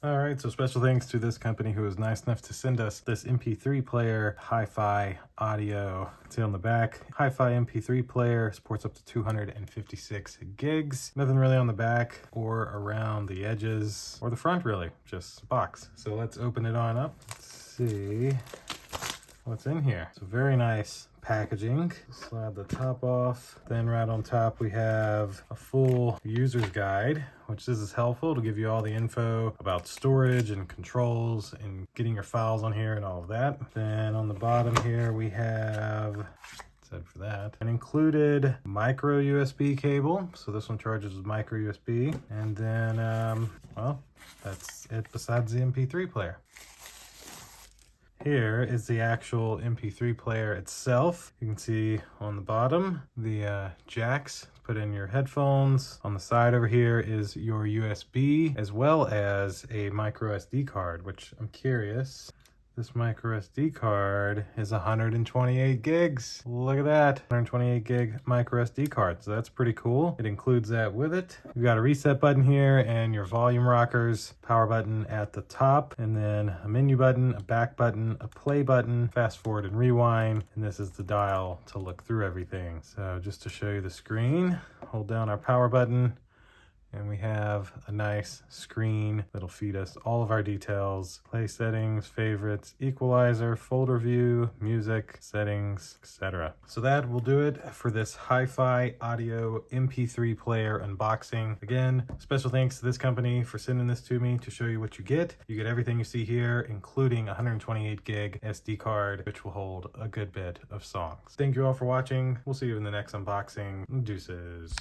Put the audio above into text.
All right, so special thanks to this company who was nice enough to send us this MP3 player, HiFi audio. See on the back, HiFi MP3 player, supports up to 256 gigs. Nothing really on the back or around the edges or the front really, just a box. So let's open it on up. Let's see what's in here. So very nice packaging. Slide the top off. Then right on top we have a full user's guide, which this is helpful to give you all the info about storage and controls and getting your files on here and all of that. Then on the bottom here we have, for that, an included micro USB cable. So this one charges with micro USB. And then, well, that's it besides the MP3 player. Here is the actual MP3 player itself. You can see on the bottom the jacks to put in your headphones. On the side over here is your USB as well as a micro SD card, which I'm curious. This micro SD card is 128 gigs. Look at that, 128 gig micro SD card. So that's pretty cool. It includes that with it. You've got a reset button here and your volume rockers, power button at the top, and then a menu button, a back button, a play button, fast forward and rewind. And this is the dial to look through everything. So just to show you the screen, hold down our power button, and we have a nice screen that'll feed us all of our details, play settings, favorites, equalizer, folder view, music, settings, etc. So that will do it for this HiFi audio MP3 player unboxing. Again, special thanks to this company for sending this to me to show you what you get. You get everything you see here, including a 128 gig SD card, which will hold a good bit of songs. Thank you all for watching. We'll see you in the next unboxing. Deuces.